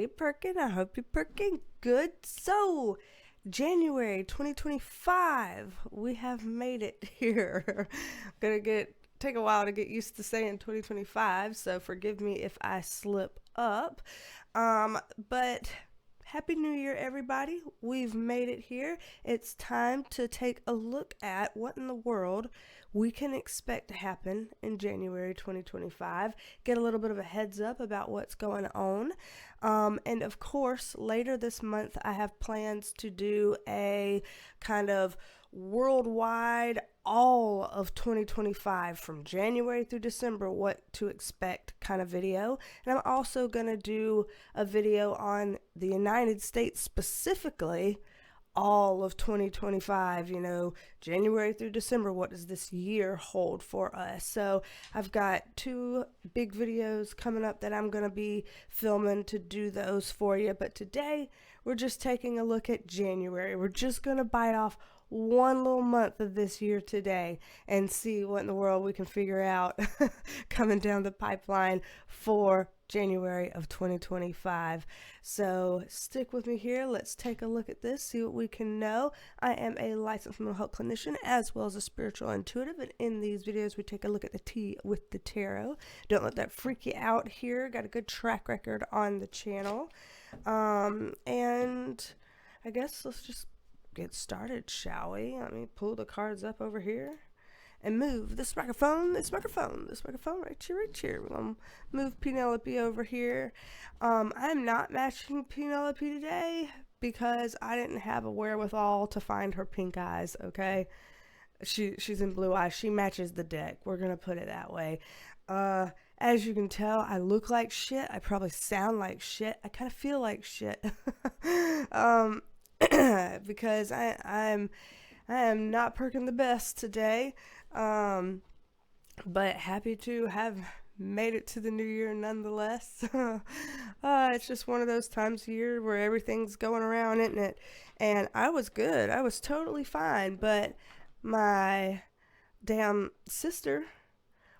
perking. I hope you're perking good. So, January 2025, we have made it here. Gonna take a while to get used to saying 2025, so forgive me if I slip up. But Happy New Year, everybody. We've made it here. It's time to take a look at what in the world we can expect to happen in January 2025. Get a little bit of a heads up about what's going on. And of course, later this month, I have plans to do a kind of worldwide, all of 2025 from January through December, what to expect kind of video. And I'm also going to do a video on the United States specifically, all of 2025, January through December, what does this year hold for us? So I've got 2 big videos coming up that I'm going to be filming to do those for you. But today we're just taking a look at January. We're just going to bite off one little month of this year today and see what in the world we can figure out coming down the pipeline for January of 2025. So stick with me here. Let's take a look at this, see what we can know. I am a licensed mental health clinician as well as a spiritual intuitive, and in these videos we take a look at the tea with the tarot. Don't let that freak you out here. Got a good track record on the channel. And I guess let's just get started, shall we? Let me pull the cards up over here and move this microphone right here. We're gonna move Penelope over here. I'm not matching Penelope today because I didn't have a wherewithal to find her pink eyes. Okay, she's in blue eyes. She matches the deck. We're gonna put it that way. As you can tell, I look like shit. I probably sound like shit. I kind of feel like shit. Because I am not perking the best today, but happy to have made it to the new year nonetheless. It's just one of those times of year where everything's going around, isn't it? And I was good. I was totally fine, but my damn sister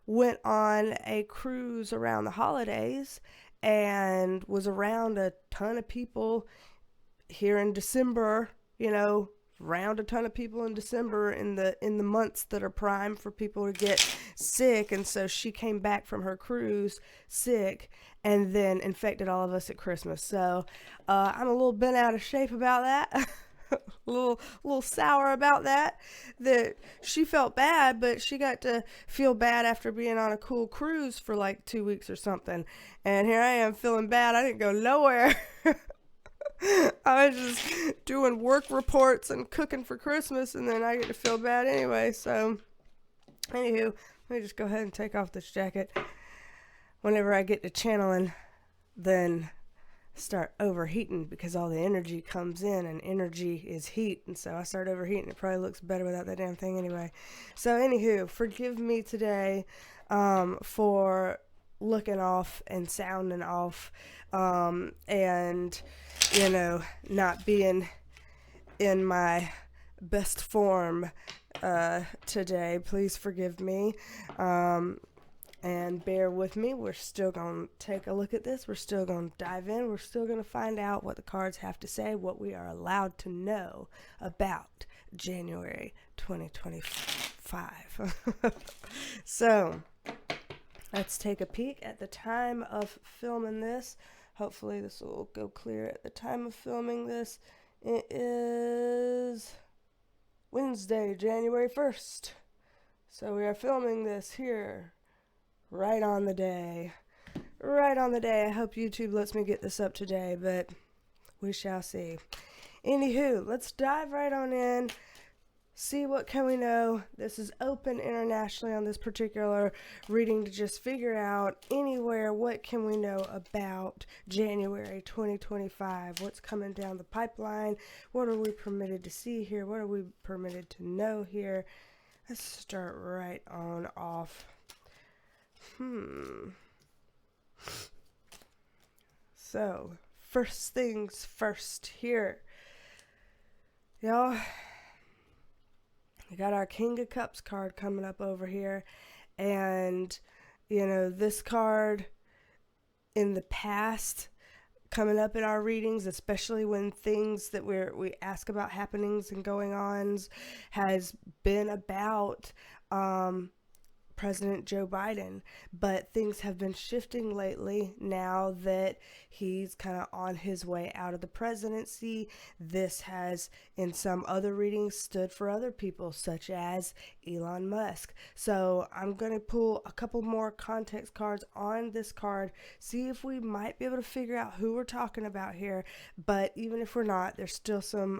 went on a cruise around the holidays and was around a ton of people here in December, around a ton of people in December in the months that are prime for people to get sick. And so she came back from her cruise sick and then infected all of us at Christmas. So I'm a little bent out of shape about that. a little sour about that she felt bad, but she got to feel bad after being on a cool cruise for like 2 weeks or something. And here I am feeling bad. I didn't go nowhere. I was just doing work reports and cooking for Christmas, and then I get to feel bad anyway. So, anywho, let me just go ahead and take off this jacket. Whenever I get to channeling, then start overheating because all the energy comes in, and energy is heat, and so I start overheating. It probably looks better without that damn thing anyway. So, anywho, forgive me today for looking off and sounding off, and not being in my best form today. Please forgive me, and bear with me. We're still going to take a look at this. We're still going to dive in. We're still going to find out what the cards have to say, what we are allowed to know about January 2025. So let's take a peek at the time of filming this. Hopefully this will go clear at the time of filming this. It is Wednesday, January 1st. So we are filming this here right on the day. Right on the day. I hope YouTube lets me get this up today, but we shall see. Anywho, let's dive right on in. See what can we know. This is open internationally on this particular reading to just figure out anywhere what can we know about January 2025. What's coming down the pipeline? What are we permitted to see here? What are we permitted to know here? Let's start right on off. So, first things first here. Y'all, we got our King of Cups card coming up over here. And, this card in the past coming up in our readings, especially when things that we ask about happenings and going ons has been about President Joe Biden, but things have been shifting lately now that he's kind of on his way out of the presidency. This has, in some other readings, stood for other people, such as Elon Musk. So I'm going to pull a couple more context cards on this card, see if we might be able to figure out who we're talking about here. But even if we're not, there's still some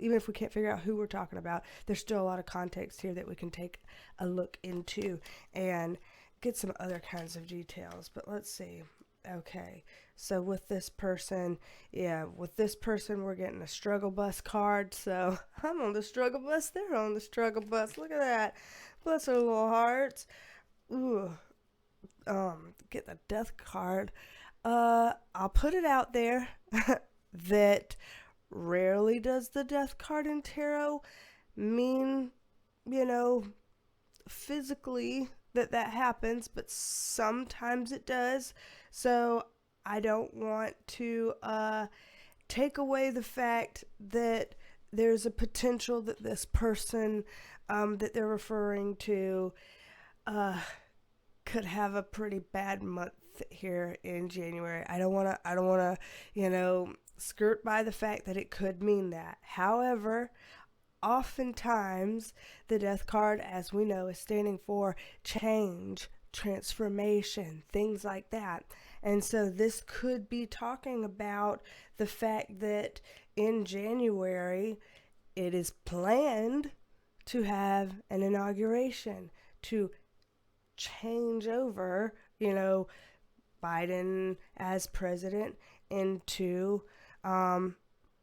even if we can't figure out who we're talking about, there's still a lot of context here that we can take a look into and get some other kinds of details. But let's see. Okay, so with this person, we're getting a struggle bus card. So I'm on the struggle bus, they're on the struggle bus. Look at that. Bless their little hearts. Ooh. Get the death card. I'll put it out there that rarely does the death card in tarot mean, physically that happens, but sometimes it does. So I don't want to take away the fact that there's a potential that this person that they're referring to could have a pretty bad month here in January. I don't want to, skirt by the fact that it could mean that. However, oftentimes the death card, as we know, is standing for change, transformation, things like that. And so this could be talking about the fact that in January it is planned to have an inauguration, to change over, Biden as president into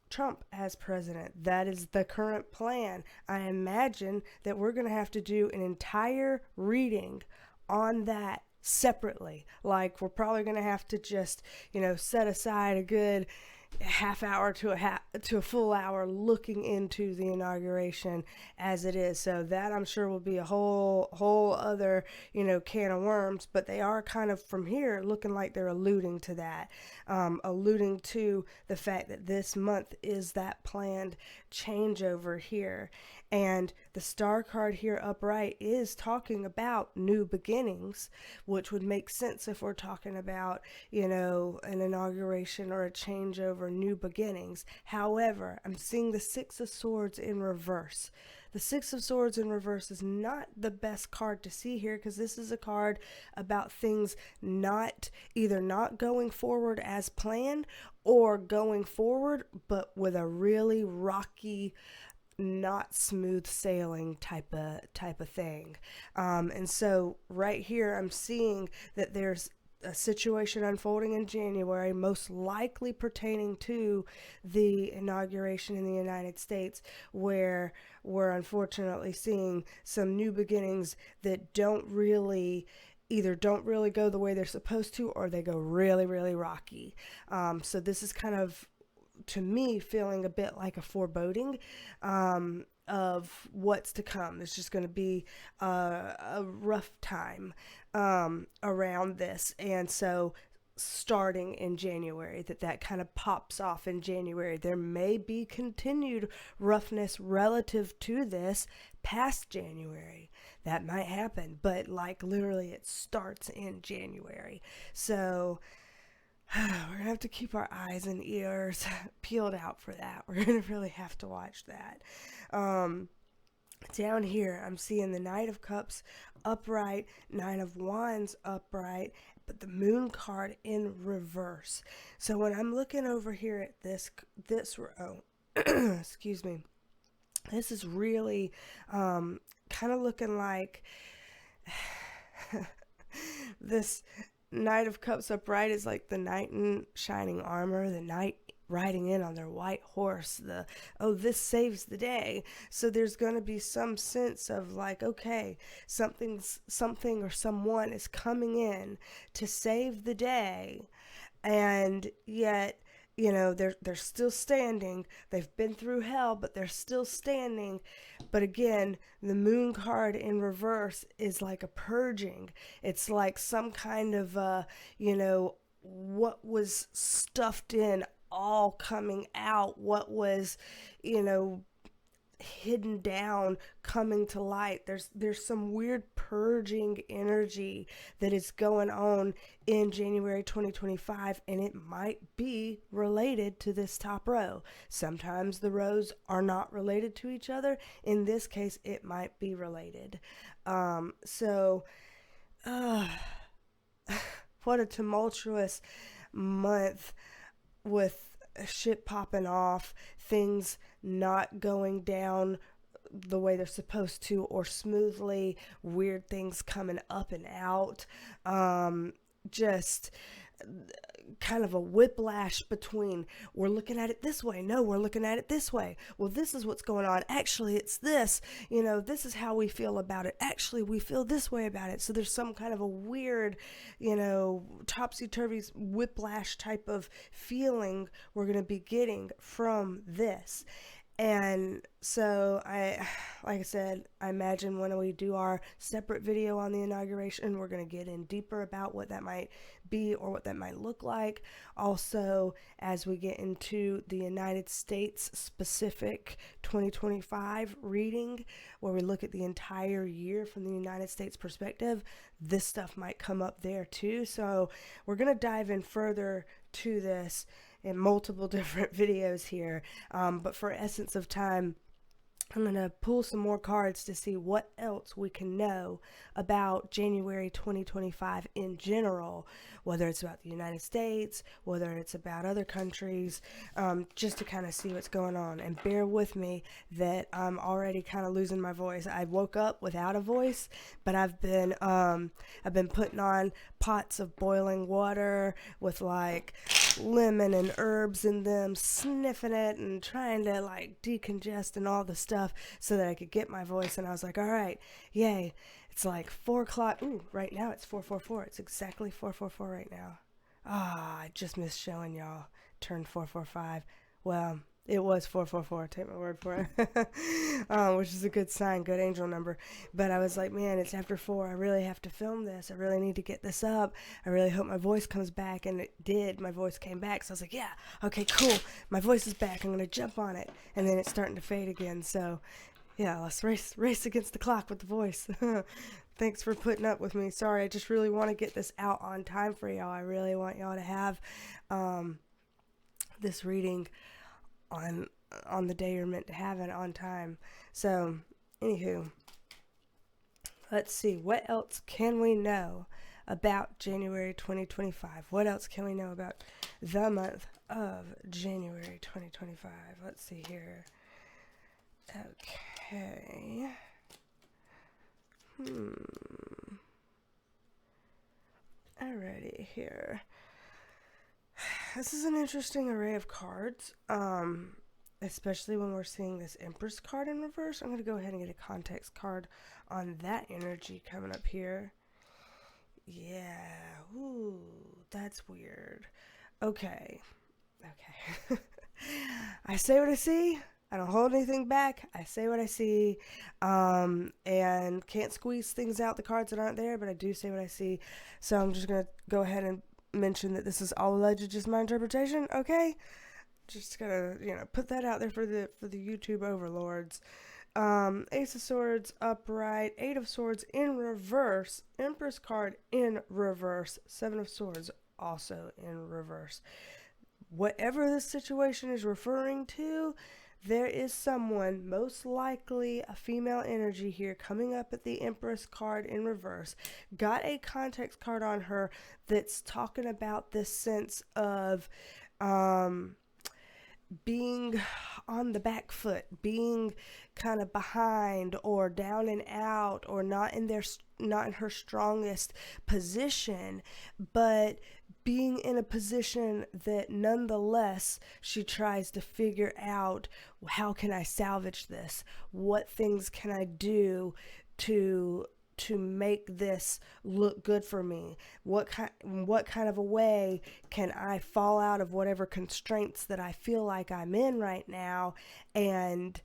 Trump as president. That is the current plan. I imagine that we're going to have to do an entire reading on that separately. Like, we're probably going to have to just, set aside a good half hour to a full hour looking into the inauguration as it is. So that, I'm sure, will be a whole other can of worms. But they are kind of, from here, looking like they're alluding to that, alluding to the fact that this month is that planned changeover here. And the star card here upright is talking about new beginnings, which would make sense if we're talking about, an inauguration or a changeover, new beginnings. However, I'm seeing the Six of Swords in reverse. The Six of Swords in reverse is not the best card to see here, because this is a card about things either not going forward as planned or going forward, but with a really rocky, not smooth sailing type of thing. And so right here I'm seeing that there's a situation unfolding in January, most likely pertaining to the inauguration in the United States, where we're unfortunately seeing some new beginnings that either don't really go the way they're supposed to, or they go really, really rocky. So this is kind of, to me, feeling a bit like a foreboding of what's to come. It's just going to be a rough time around this. And so starting in January, that kind of pops off in January. There may be continued roughness relative to this past January. That might happen, but literally it starts in January. So we're going to have to keep our eyes and ears peeled out for that. We're going to really have to watch that. Down here, I'm seeing the Knight of Cups upright, Nine of Wands upright, but the Moon card in reverse. So when I'm looking over here at this row, excuse me, this is really kind of looking like this Knight of Cups upright is like the knight in shining armor, the knight riding in on their white horse, this saves the day. So there's going to be some sense of okay, something or someone is coming in to save the day, and yet they're still standing. They've been through hell, but they're still standing. But again, the Moon card in reverse is like a purging. It's like some kind of what was stuffed in all coming out, what was, hidden down coming to light. There's some weird purging energy that is going on in January 2025, and it might be related to this top row. Sometimes the rows are not related to each other. In this case, it might be related. What a tumultuous month with shit popping off, things not going down the way they're supposed to or smoothly, weird things coming up and out, just kind of a whiplash between we're looking at it this way, no, we're looking at it this way, well, this is what's going on, actually it's this, this is how we feel about it, actually we feel this way about it. So there's some kind of a weird, topsy-turvy whiplash type of feeling we're going to be getting from this. And so like I said, I imagine when we do our separate video on the inauguration, we're going to get in deeper about what that might be or what that might look like. Also, as we get into the United States specific 2025 reading, where we look at the entire year from the United States perspective, this stuff might come up there too. So we're going to dive in further to this in multiple different videos here, but for essence of time, I'm going to pull some more cards to see what else we can know about January 2025 in general, whether it's about the United States, whether it's about other countries, just to kind of see what's going on. And bear with me that I'm already kind of losing my voice. I woke up without a voice, but I've been putting on pots of boiling water with like lemon and herbs in them, sniffing it and trying to like decongest and all the stuff so that I could get my voice. And I was like, all right, yay. It's like 4 o'clock. Ooh, right now it's 4:44. It's exactly 4:44 right now. I just missed showing y'all. Turned 4:45. Well, it was 4:44. Take my word for it. Which is a good sign, good angel number. But I was like, man, it's after 4. I really have to film this. I really need to get this up. I really hope my voice comes back. And it did. My voice came back. So I was like, yeah, okay, cool. My voice is back. I'm going to jump on it. And then it's starting to fade again. So yeah, let's race against the clock with the voice. Thanks for putting up with me. Sorry, I just really want to get this out on time for y'all. I really want y'all to have this reading on the day you're meant to have it on time. So, anywho, let's see. What else can we know about January 2025? What else can we know about the month of January 2025? Let's see here. Okay. Alrighty here. This is an interesting array of cards, especially when we're seeing this Empress card in reverse. I'm going to go ahead and get a context card on that energy coming up here. Yeah, ooh, that's weird. Okay. I say what I see. I don't hold anything back. I say what I see, and can't squeeze things out the cards that aren't there, but I do say what I see. So I'm just going to go ahead and mention that this is all alleged, just my interpretation, okay? Just gotta, put that out there for the YouTube overlords. Ace of Swords upright, 8 of Swords in reverse, Empress card in reverse, 7 of Swords also in reverse. Whatever this situation is referring to, there is someone, most likely a female energy here, coming up at the Empress card in reverse. Got a context card on her that's talking about this sense of being on the back foot, being kind of behind or down and out, or not in her strongest position, but being in a position that nonetheless she tries to figure out, how can I salvage this? What things can I do to make this look good for me? What kind of a way can I fall out of whatever constraints that I feel like I'm in right now and,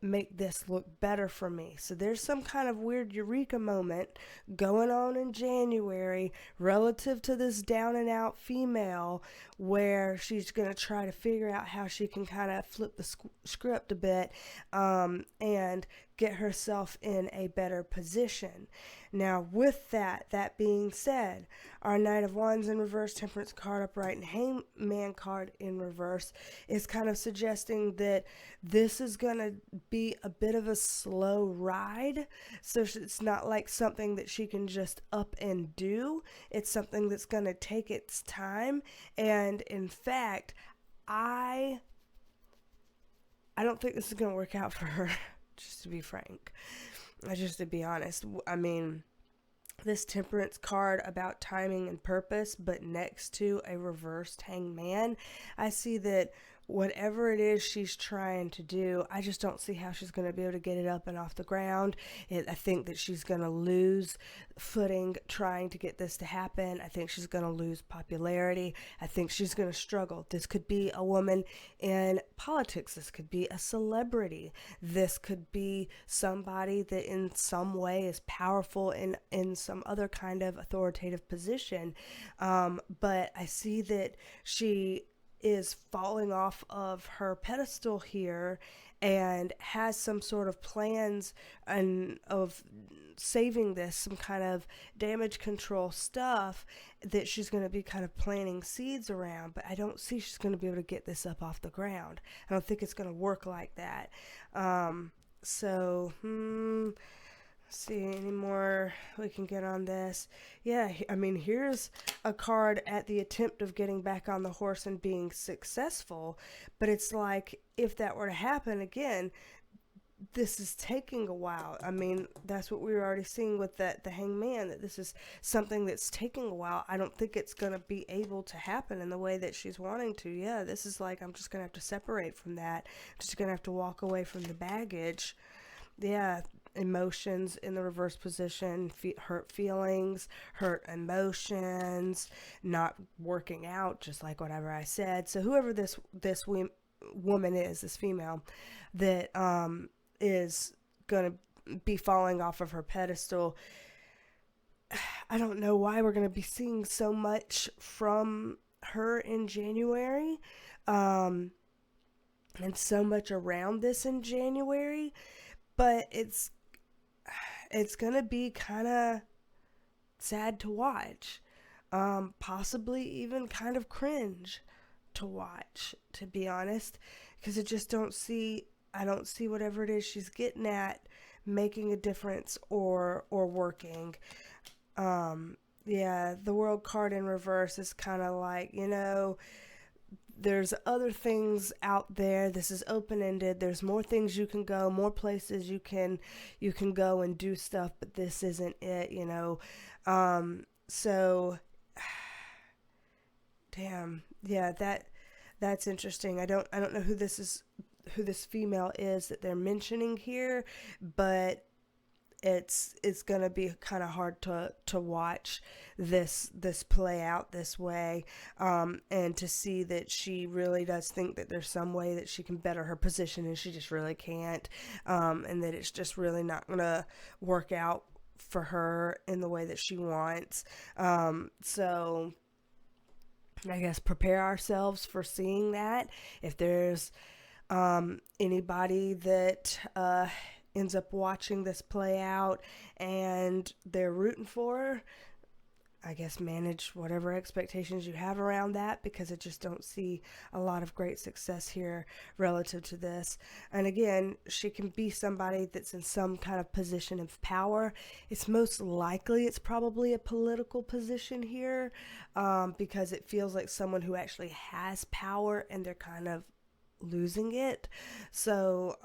make this look better for me. So there's some kind of weird eureka moment going on in January relative to this down and out female, where she's going to try to figure out how she can kind of flip the script a bit, and get herself in a better position. Now, with that being said, our Knight of Wands in reverse, Temperance card upright, and Hangman card in reverse is kind of suggesting that this is going to be a bit of a slow ride. So it's not like something that she can just up and do. It's something that's going to take its time. And in fact, I don't think this is going to work out for her, just to be frank. Just to be honest, I mean, this Temperance card about timing and purpose, but next to a reversed Hangman, I see that whatever it is she's trying to do, I just don't see how she's going to be able to get it up and off the ground. I think that she's going to lose footing trying to get this to happen. I think she's going to lose popularity. I think she's going to struggle. This could be a woman in politics. This could be a celebrity. This could be somebody that in some way is powerful in some other kind of authoritative position. But I see that she is falling off of her pedestal here and has some sort of plans and of saving this, some kind of damage control stuff that she's going to be kind of planting seeds around, but I don't see she's going to be able to get this up off the ground. I don't think it's going to work like that. See any more we can get on this. Yeah, I mean, here's a card at the attempt of getting back on the horse and being successful, but it's like, if that were to happen again, this is taking a while. I mean, that's what we were already seeing with the Hangman, that this is something that's taking a while. I don't think it's going to be able to happen in the way that she's wanting to. Yeah, this is like, I'm just going to have to separate from that. I'm just going to have to walk away from the baggage. Yeah, emotions in the reverse position, hurt feelings, hurt emotions, not working out, just like whatever I said. So whoever this woman is, this female, that is going to be falling off of her pedestal, I don't know why we're going to be seeing so much from her in January, and so much around this in January. But it's going to be kind of sad to watch, possibly even kind of cringe to watch, to be honest, because I don't see whatever it is she's getting at making a difference or working. Yeah, the World card in reverse is kind of like, there's other things out there. This is open-ended. There's more things you can go, more places you can go and do stuff, but this isn't it, So damn. Yeah, that's interesting. I don't know who this female is that they're mentioning here, but it's going to be kind of hard to watch this play out this way, and to see that she really does think that there's some way that she can better her position and she just really can't, and that it's just really not going to work out for her in the way that she wants. So I guess prepare ourselves for seeing that. If there's anybody that ends up watching this play out and they're rooting for her, I guess manage whatever expectations you have around that, because I just don't see a lot of great success here relative to this. And again, she can be somebody that's in some kind of position of power. It's most likely it's probably a political position here, because it feels like someone who actually has power and they're kind of losing it. So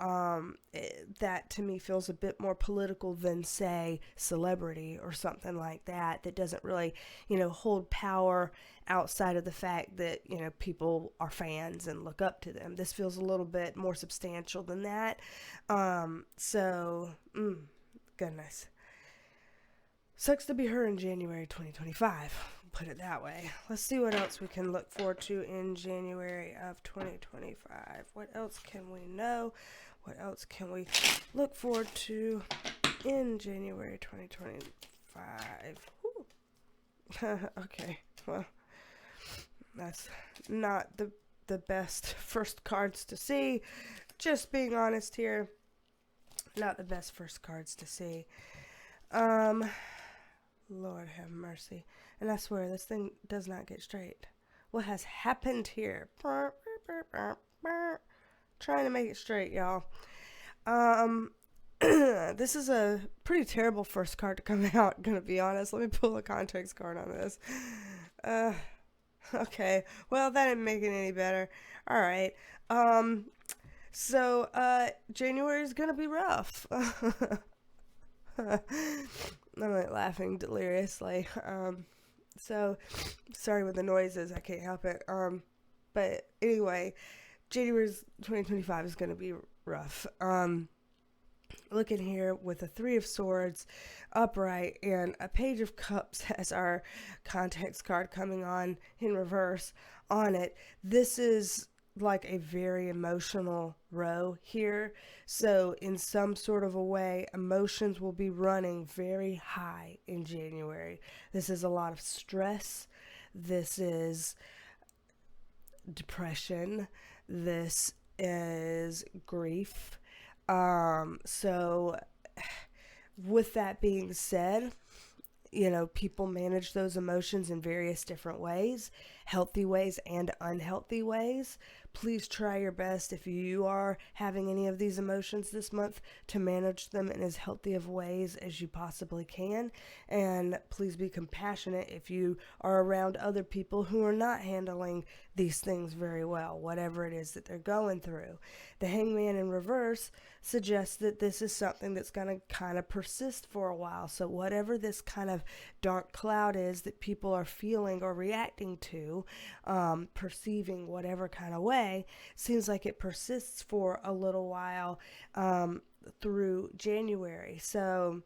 that to me feels a bit more political than, say, celebrity or something like that doesn't really hold power outside of the fact that people are fans and look up to them. This feels a little bit more substantial than that. Goodness. Sucks to be her in January 2025. Put it that way. Let's see what else we can look forward to in January of 2025. What else can we know? What else can we look forward to in January 2025? Okay, well, that's not the best first cards to see. Just being honest here. Not the best first cards to see. Lord have mercy. And I swear, this thing does not get straight. What has happened here? Trying to make it straight, y'all. This is a pretty terrible first card to come out, gonna be honest. Let me pull a context card on this. Okay. Well, that didn't make it any better. Alright. So, January is gonna be rough. I'm like laughing deliriously. So sorry with the noises, I can't help it. But anyway, January 2025 is going to be rough. Looking here with a 3 of Swords upright and a Page of Cups as our context card coming on in reverse on it. This is like a very emotional row here. So in some sort of a way, emotions will be running very high in January. This is a lot of stress. This is depression. This is grief. So with that being said, you know, people manage those emotions in various different ways, healthy ways and unhealthy ways. Please try your best if you are having any of these emotions this month to manage them in as healthy of ways as you possibly can. And please be compassionate if you are around other people who are not handling these things very well, whatever it is that they're going through. The Hangman in reverse suggests that this is something that's going to kind of persist for a while. So whatever this kind of dark cloud is that people are feeling or reacting to, perceiving whatever kind of way, seems like it persists for a little while through January. So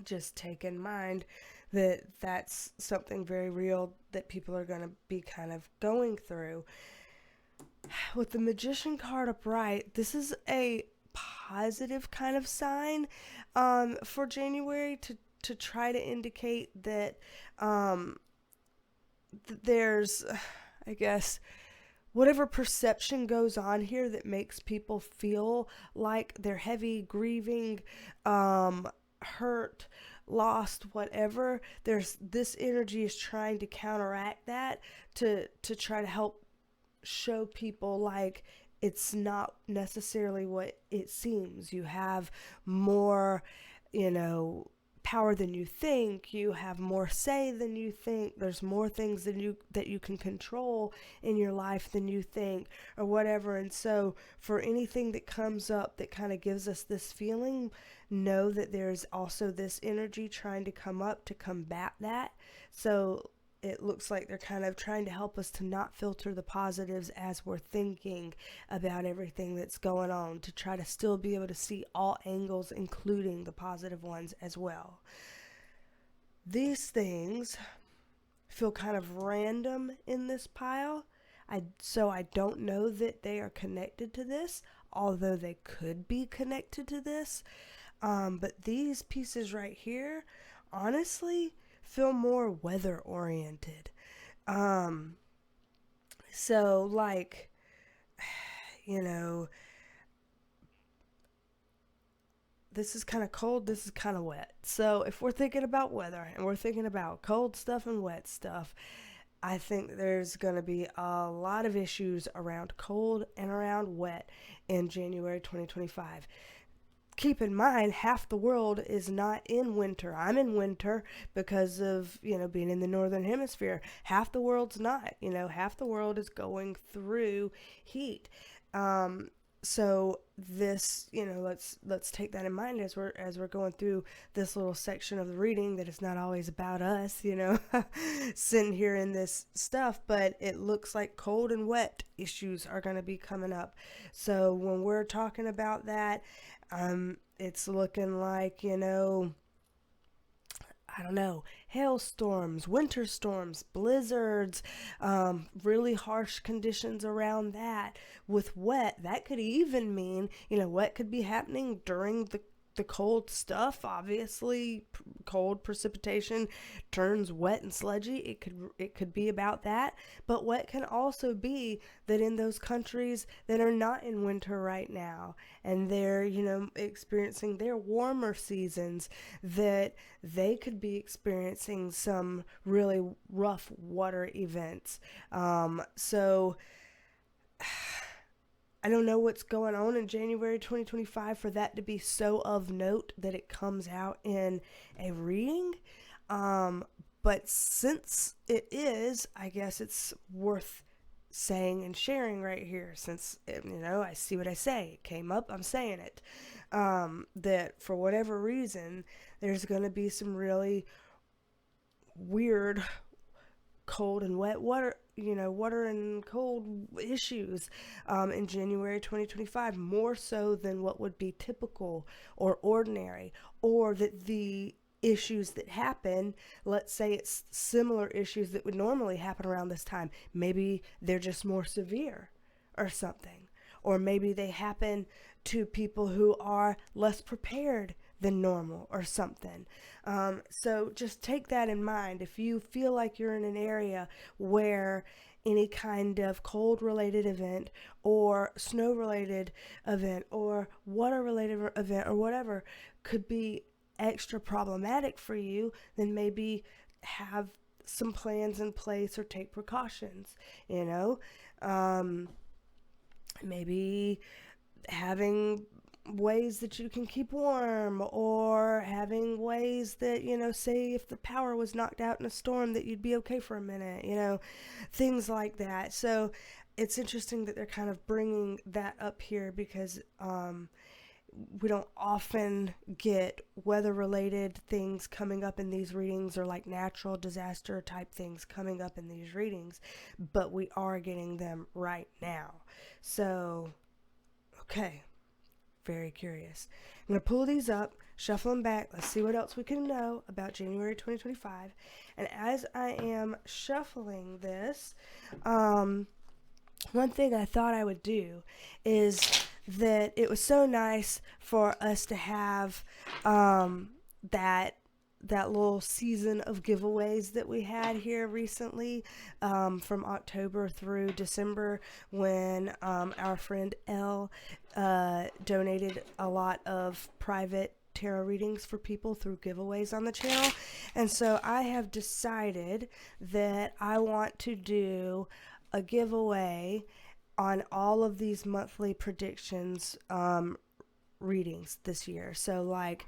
just take in mind that that's something very real that people are going to be kind of going through. With the Magician card upright, this is a positive kind of sign for January to try to indicate that there's, I guess, whatever perception goes on here that makes people feel like they're heavy, grieving, hurt, lost, whatever. There's this energy is trying to counteract that to try to help show people like it's not necessarily what it seems. You have more, you know, power than you think. You have more say than you think. There's more things that you can control in your life than you think, or whatever. And so for anything that comes up that kind of gives us this feeling, know that there's also this energy trying to come up to combat that. So it looks like they're kind of trying to help us to not filter the positives as we're thinking about everything that's going on, to try to still be able to see all angles, including the positive ones as well. These things feel kind of random in this pile. So I don't know that they are connected to this, although they could be connected to this. But these pieces right here, honestly, feel more weather oriented. So like, you know, this is kind of cold, this is kind of wet. So if we're thinking about weather and we're thinking about cold stuff and wet stuff, I think there's going to be a lot of issues around cold and around wet in January 2025. Keep in mind, half the world is not in winter. I'm in winter because of, you know, being in the northern hemisphere. Half the world's not, you know, half the world is going through heat. So this, you know, let's take that in mind as we're going through this little section of the reading, that it's not always about us, you know, sitting here in this stuff, but it looks like cold and wet issues are going to be coming up. So when we're talking about that, it's looking like, you know, I don't know, hailstorms, winter storms, blizzards, really harsh conditions around that. With wet, that could even mean, wet could be happening during the cold stuff. Obviously, cold precipitation turns wet and sludgy. It could be about that. But wet can also be that in those countries that are not in winter right now, and they're experiencing their warmer seasons, that they could be experiencing some really rough water events. So I don't know what's going on in January 2025 for that to be so of note that it comes out in a reading. But since it is, I guess it's worth saying and sharing right here, since, I see what I say. It came up, I'm saying it. That for whatever reason, there's going to be some really weird cold and wet water, water and cold issues in January 2025, more so than what would be typical or ordinary, or that the issues that happen, let's say it's similar issues that would normally happen around this time, maybe they're just more severe or something, or maybe they happen to people who are less prepared than normal or something. So just take that in mind. If you feel like you're in an area where any kind of cold related event or snow related event or water related event or whatever could be extra problematic for you, then maybe have some plans in place or take precautions, maybe having ways that you can keep warm, or having ways that, say if the power was knocked out in a storm, that you'd be okay for a minute, things like that. So it's interesting that they're kind of bringing that up here, because we don't often get weather related things coming up in these readings, or like natural disaster type things coming up in these readings, but we are getting them right now. So, okay. Very curious. I'm going to pull these up, shuffle them back. Let's see what else we can know about January 2025. And as I am shuffling this, one thing I thought I would do is that it was so nice for us to have that little season of giveaways that we had here recently, from October through December, when our friend Elle donated a lot of private tarot readings for people through giveaways on the channel. And so I have decided that I want to do a giveaway on all of these monthly predictions readings this year. So like,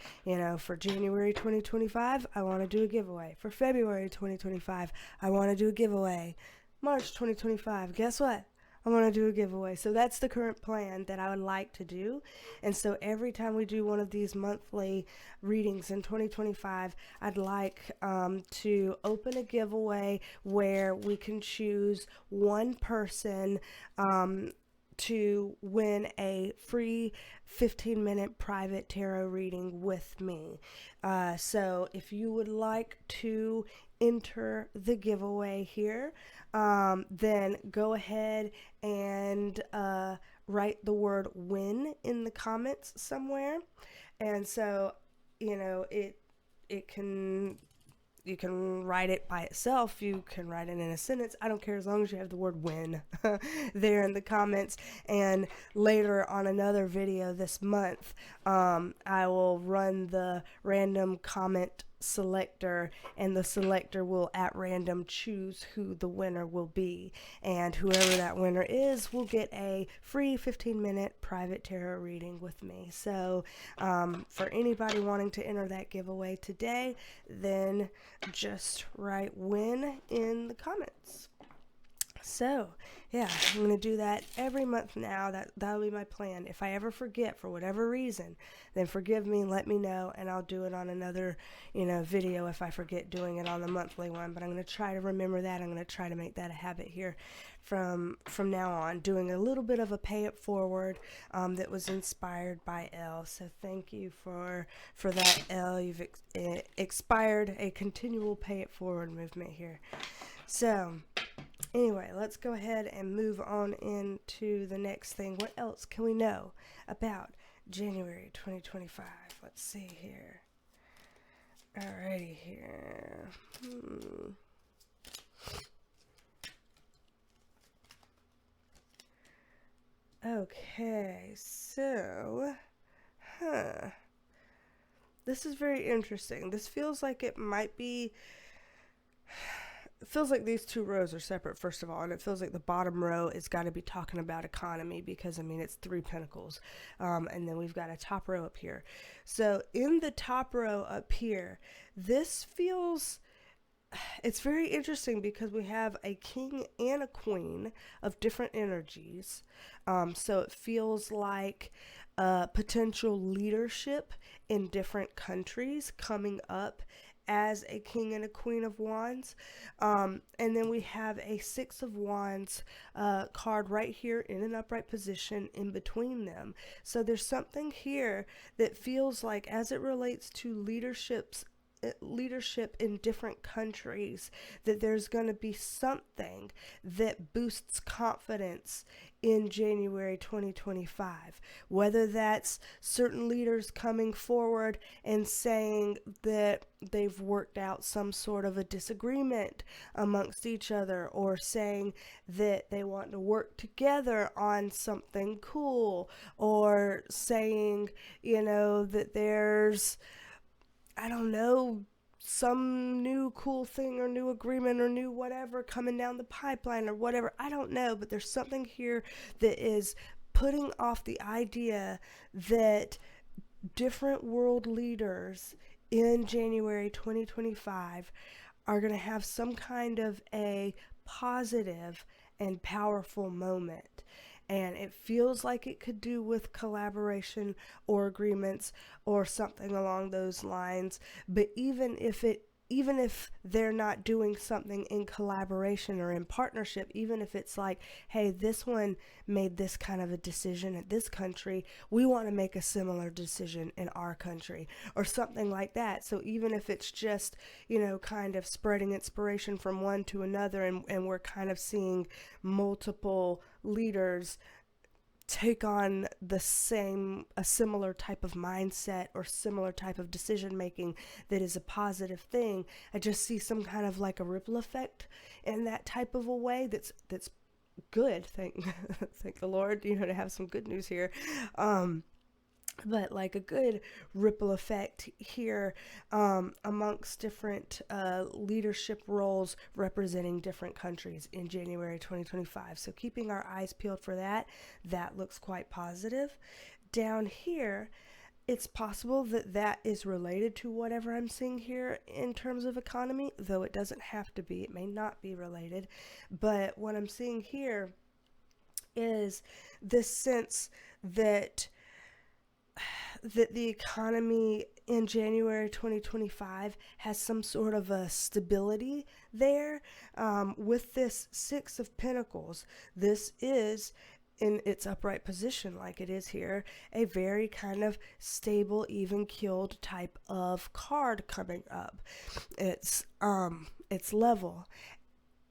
for January 2025, I want to do a giveaway. For February 2025, I want to do a giveaway. March 2025, guess what? I want to do a giveaway. So that's the current plan that I would like to do. And so every time we do one of these monthly readings in 2025, I'd like to open a giveaway where we can choose one person to win a free 15-minute private tarot reading with me. So if you would like to enter the giveaway here, then go ahead and write the word win in the comments somewhere. And so, it can, you can write it by itself, you can write it in a sentence, I don't care, as long as you have the word win there in the comments. And later on another video this month, I will run the random comment selector, and the selector will at random choose who the winner will be, and whoever that winner is will get a free 15-minute private tarot reading with me. So for anybody wanting to enter that giveaway today, then just write win in the comments. So, yeah, I'm going to do that every month now. That'll be my plan. If I ever forget for whatever reason, then forgive me, let me know, and I'll do it on another, video if I forget doing it on the monthly one. But I'm going to try to remember that. I'm going to try to make that a habit here from now on, doing a little bit of a pay it forward that was inspired by Elle. So thank you for that, Elle. You've expired a continual pay it forward movement here. So anyway, let's go ahead and move on into the next thing. What else can we know about January 2025? Let's see here. Alrighty here. Okay, so, this is very interesting. This feels like it might be... It feels like these two rows are separate, first of all, and it feels like the bottom row is got to be talking about economy because, it's 3 pentacles, and then we've got a top row up here. So in the top row up here, this feels... It's very interesting because we have a king and a queen of different energies. So it feels like potential leadership in different countries coming up as a king and a queen of wands. And then we have a 6 of wands card right here in an upright position in between them. So there's something here that feels like, as it relates to leadership in different countries, that there's going to be something that boosts confidence in January 2025, whether that's certain leaders coming forward and saying that they've worked out some sort of a disagreement amongst each other, or saying that they want to work together on something cool, or saying, that there's, I don't know, some new cool thing or new agreement or new whatever coming down the pipeline or whatever. I don't know, but there's something here that is putting off the idea that different world leaders in January 2025 are going to have some kind of a positive and powerful moment. And it feels like it could do with collaboration or agreements or something along those lines. But even if they're not doing something in collaboration or in partnership, even if it's like, hey, this one made this kind of a decision in this country, we want to make a similar decision in our country, or something like that. So even if it's just, kind of spreading inspiration from one to another, and we're kind of seeing multiple leaders take on a similar type of mindset or similar type of decision making that is a positive thing. I just see some kind of like a ripple effect in that type of a way that's good. Thank the Lord, to have some good news here. But like a good ripple effect here amongst different leadership roles representing different countries in January 2025. So keeping our eyes peeled for that. That looks quite positive. Down here, it's possible that is related to whatever I'm seeing here in terms of economy, though it doesn't have to be. It may not be related. But what I'm seeing here is this sense that the economy in January 2025 has some sort of a stability there. With this 6 of Pentacles, this is, in its upright position like it is here, a very kind of stable, even-keeled type of card coming up. It's level.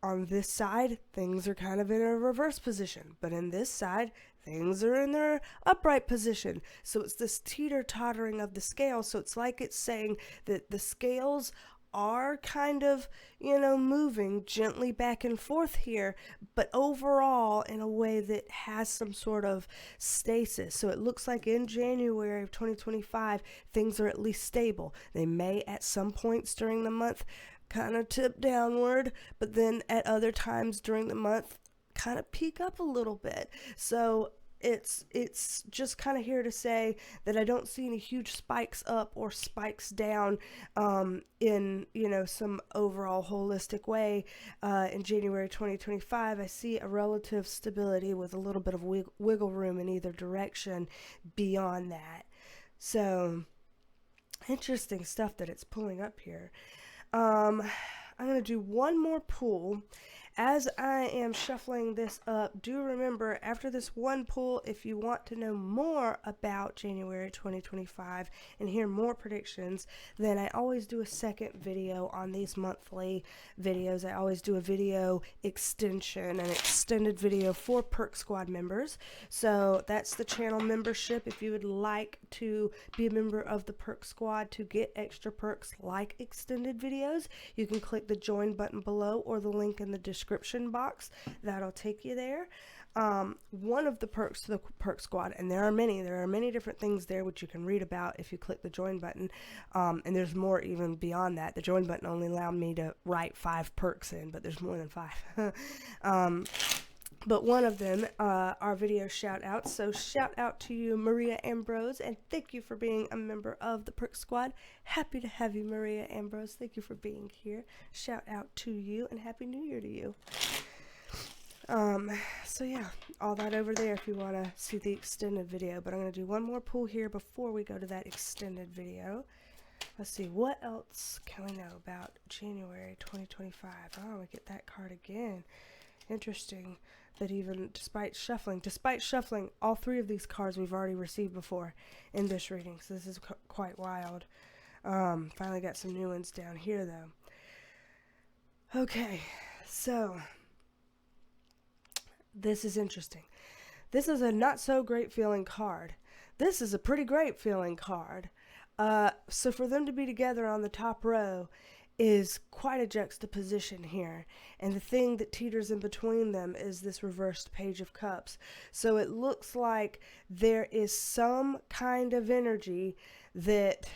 On this side, things are kind of in a reverse position, but in this side, things are in their upright position. So it's this teeter-tottering of the scale. So it's like it's saying that the scales are kind of, moving gently back and forth here, but overall in a way that has some sort of stasis. So it looks like in January of 2025, things are at least stable. They may at some points during the month kind of tip downward, but then at other times during the month kind of peak up a little bit. So it's just kind of here to say that I don't see any huge spikes up or spikes down in, you know, some overall holistic way. In January 2025, I see a relative stability with a little bit of wiggle room in either direction beyond that. So interesting stuff that it's pulling up here. I'm going to do one more pull. As I am shuffling this up, do remember, after this one pull, if you want to know more about January 2025 and hear more predictions, then I always do a second video on these monthly videos. I always do a video extension, an extended video for Perk Squad members. So that's the channel membership. If you would like to be a member of the Perk Squad to get extra perks like extended videos, you can click the join button below or the link in the description box. That'll take you there. One of the perks to the Perk Squad, and there are many different things there which you can read about if you click the join button, and there's more even beyond that. The join button only allowed me to write 5 perks in, but there's more than 5. But one of them are video shout outs. So shout out to you, Maria Ambrose, and thank you for being a member of the Perk Squad. Happy to have you, Maria Ambrose. Thank you for being here. Shout out to you, and Happy New Year to you. So yeah, all that over there if you want to see the extended video. But I'm going to do one more pull here before we go to that extended video. Let's see, what else can we know about January 2025? Oh, we get that card again. Interesting that even despite shuffling, all 3 of these cards we've already received before in this reading. So this is quite wild. Finally got some new ones down here, though. Okay, so this is interesting. This is a not so great feeling card. This is a pretty great feeling card. So for them to be together on the top row is quite a juxtaposition here, and the thing that teeters in between them is this reversed Page of Cups. So it looks like there is some kind of energy that,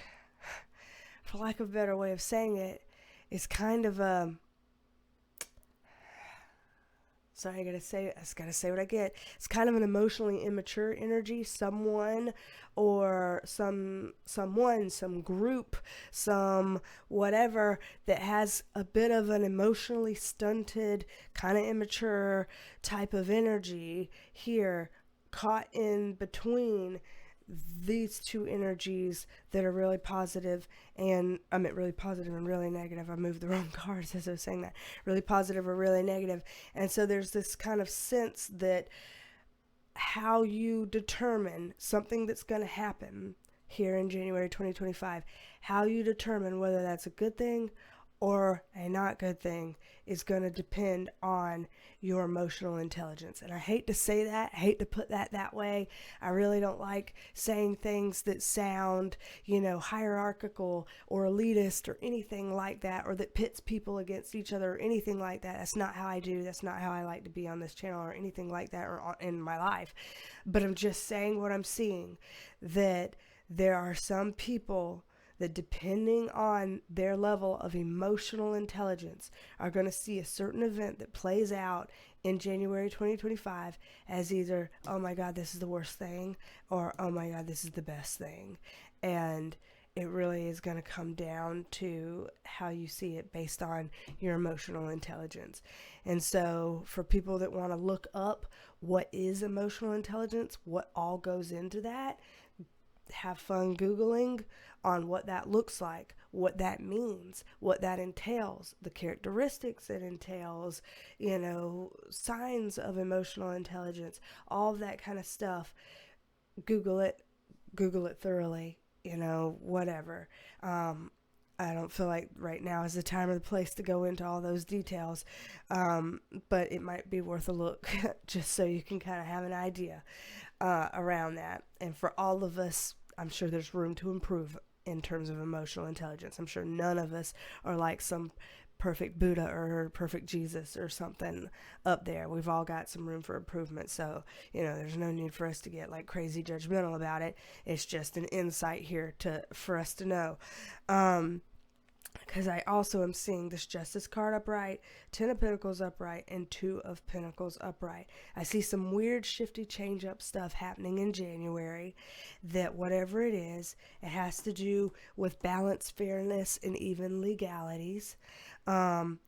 for lack of a better way of saying it, is kind of a, sorry, I just gotta say what I get. It's kind of an emotionally immature energy. Someone or some group, some whatever that has a bit of an emotionally stunted, kind of immature type of energy here, caught in between these 2 energies that are really positive and really negative. I moved the wrong cards as I was saying that. Really positive or really negative. And so there's this kind of sense that how you determine something that's going to happen here in January 2025, how you determine whether that's a good thing or a not good thing is going to depend on your emotional intelligence. And I hate to say that, I hate to put that way. I really don't like saying things that sound, you know, hierarchical or elitist or anything like that, or that pits people against each other or anything like that. That's not how I do. That's not how I like to be on this channel or anything like that or in my life. But I'm just saying what I'm seeing, that there are some people that, depending on their level of emotional intelligence, are going to see a certain event that plays out in January 2025 as either, oh my God, this is the worst thing, or oh my God, this is the best thing. And it really is going to come down to how you see it based on your emotional intelligence. And so for people that want to look up what is emotional intelligence, what all goes into that, have fun Googling on what that looks like, what that means, what that entails, the characteristics it entails, you know, signs of emotional intelligence, all of that kind of stuff. Google it thoroughly, you know, whatever. I don't feel like right now is the time or the place to go into all those details, but it might be worth a look just so you can kind of have an idea around that. And for all of us, I'm sure there's room to improve in terms of emotional intelligence. I'm sure none of us are like some perfect Buddha or perfect Jesus or something up there. We've all got some room for improvement. So, you know, there's no need for us to get like crazy judgmental about it. It's just an insight here for us to know. because I also am seeing this Justice card upright, 10 of Pentacles upright, and 2 of Pentacles upright. I see some weird, shifty, change-up stuff happening in January, that whatever it is, it has to do with balance, fairness, and even legalities. And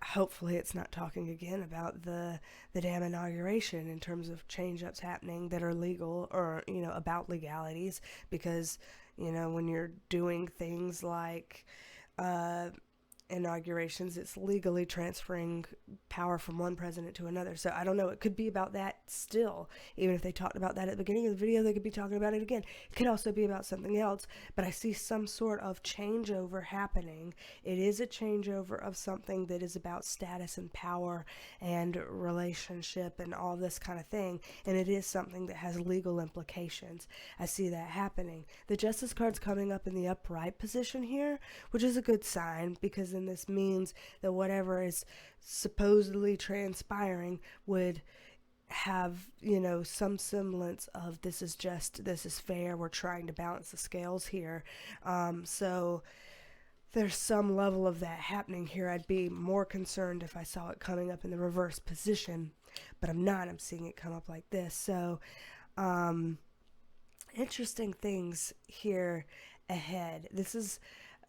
hopefully it's not talking again about the damn inauguration in terms of change-ups happening that are legal, or, about legalities, because, when you're doing things like inaugurations, it's legally transferring power from one president to another. So I don't know, it could be about that still. Even if they talked about that at the beginning of the video, they could be talking about it again. It could also be about something else, but I see some sort of changeover happening. It is a changeover of something that is about status and power and relationship and all this kind of thing, and it is something that has legal implications. I see that happening. The Justice card's coming up in the upright position here, which is a good sign, because then this means that whatever is supposedly transpiring would have, some semblance of this is just, this is fair, we're trying to balance the scales here. So there's some level of that happening here. I'd be more concerned if I saw it coming up in the reverse position, but I'm not. I'm seeing it come up like this. So interesting things here ahead. This is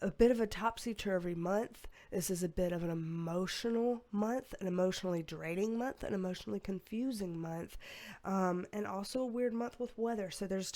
a bit of a topsy-turvy month. This is a bit of an emotional month, an emotionally draining month, an emotionally confusing month, and also a weird month with weather. So there's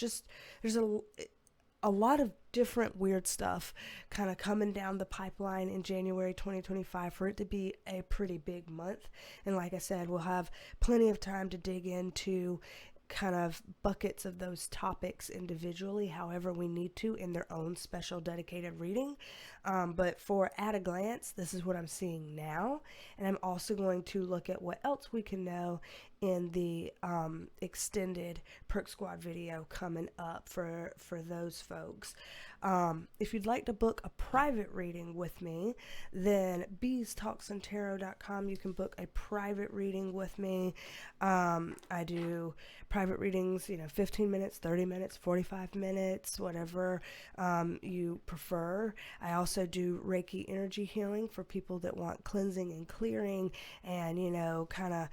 a lot of different weird stuff kind of coming down the pipeline in January 2025 for it to be a pretty big month. And like I said, we'll have plenty of time to dig into kind of buckets of those topics individually, however we need to, in their own special dedicated reading. But for at a glance, this is what I'm seeing now. And I'm also going to look at what else we can know in the extended Perk Squad video coming up for those folks. If you'd like to book a private reading with me, then BeasTalksAndTarot.com. You can book a private reading with me. I do private readings, 15 minutes, 30 minutes, 45 minutes, whatever you prefer. I also do Reiki Energy healing for people that want cleansing and clearing and, kind of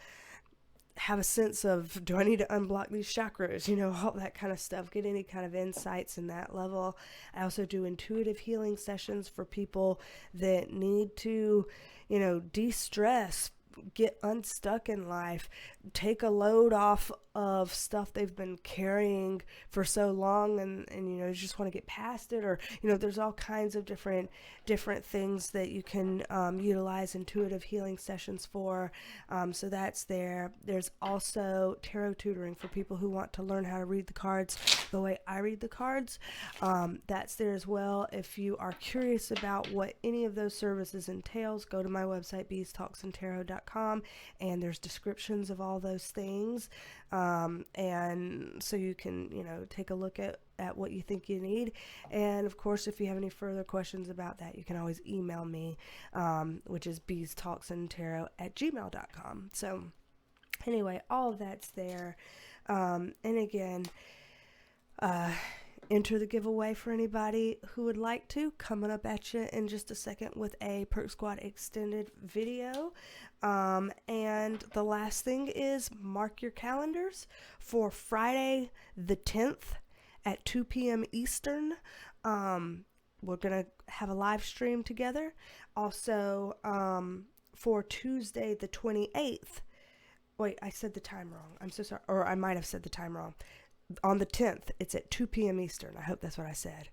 have a sense of, do I need to unblock these chakras, all that kind of stuff, get any kind of insights in that level. I also do intuitive healing sessions for people that need to, de-stress, get unstuck in life, take a load off of stuff they've been carrying for so long, and just want to get past it, or there's all kinds of different things that you can utilize intuitive healing sessions for. So that's there. There's also tarot tutoring for people who want to learn how to read the cards the way I read the cards. That's there as well. If you are curious about what any of those services entails, go to my website, BeasTalksAndTarot.com, and there's descriptions of all those things. And so you can, take a look at what you think you need. And of course, if you have any further questions about that, you can always email me, which is BeasTalksAndTarot@gmail.com. So anyway, all of that's there. And again, enter the giveaway for anybody who would like to. Coming up at you in just a second with a Perk Squad extended video. And the last thing is, mark your calendars for Friday the 10th at 2 p.m. Eastern. We're going to have a live stream together. Also, for Tuesday the 28th. Wait, I said the time wrong. I'm so sorry. Or I might have said the time wrong. On the 10th, it's at 2 p.m. Eastern. I hope that's what I said.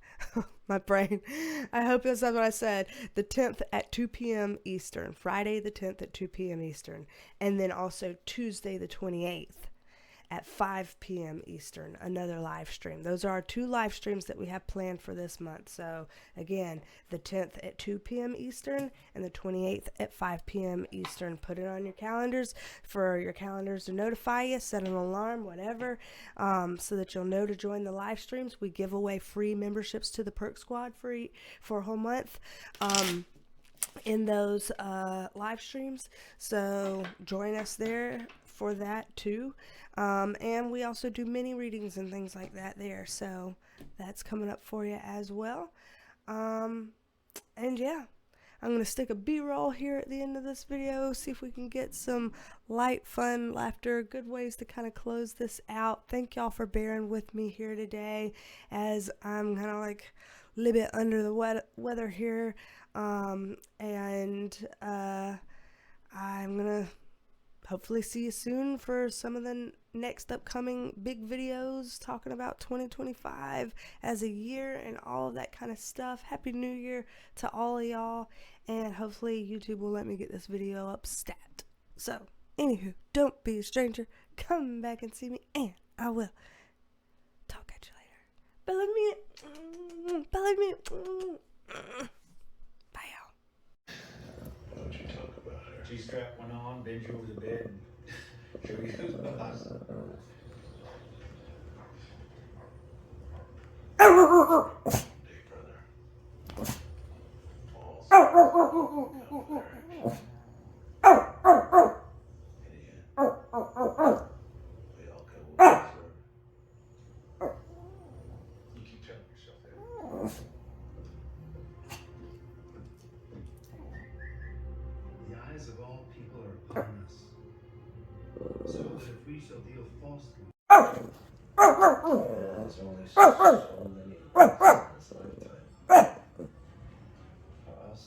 My brain. I hope that's what I said. The 10th at 2 p.m. Eastern. Friday the 10th at 2 p.m. Eastern. And then also Tuesday the 28th at 5 p.m. Eastern, another live stream. Those are our two live streams that we have planned for this month. So again, the 10th at 2 p.m. Eastern and the 28th at 5 p.m. Eastern. Put it on your calendars for your calendars to notify you, set an alarm, whatever, so that you'll know to join the live streams. We give away free memberships to the Perk Squad for a whole month. In those live streams, so join us there for that too. And we also do mini readings and things like that there, so that's coming up for you as well. And yeah, I'm going to stick a B-roll here at the end of this video, see if we can get some light, fun, laughter, good ways to kind of close this out. Thank y'all for bearing with me here today as I'm kind of like a little bit under the weather here. I'm going to hopefully see you soon for some of the next upcoming big videos talking about 2025 as a year and all of that kind of stuff. Happy New Year to all of y'all, and hopefully YouTube will let me get this video up stat. So, anywho, don't be a stranger. Come back and see me, and I will talk at you later. Bye, y'all. What'd you talk about her? G-strap went on, bend you over the bed, and show you who's boss. Big brother. Balls. Idiot. We all go with You keep telling yourself that. The eyes of all people are upon us, so that if we shall deal falsely, There's only so many of us in this lifetime. For us,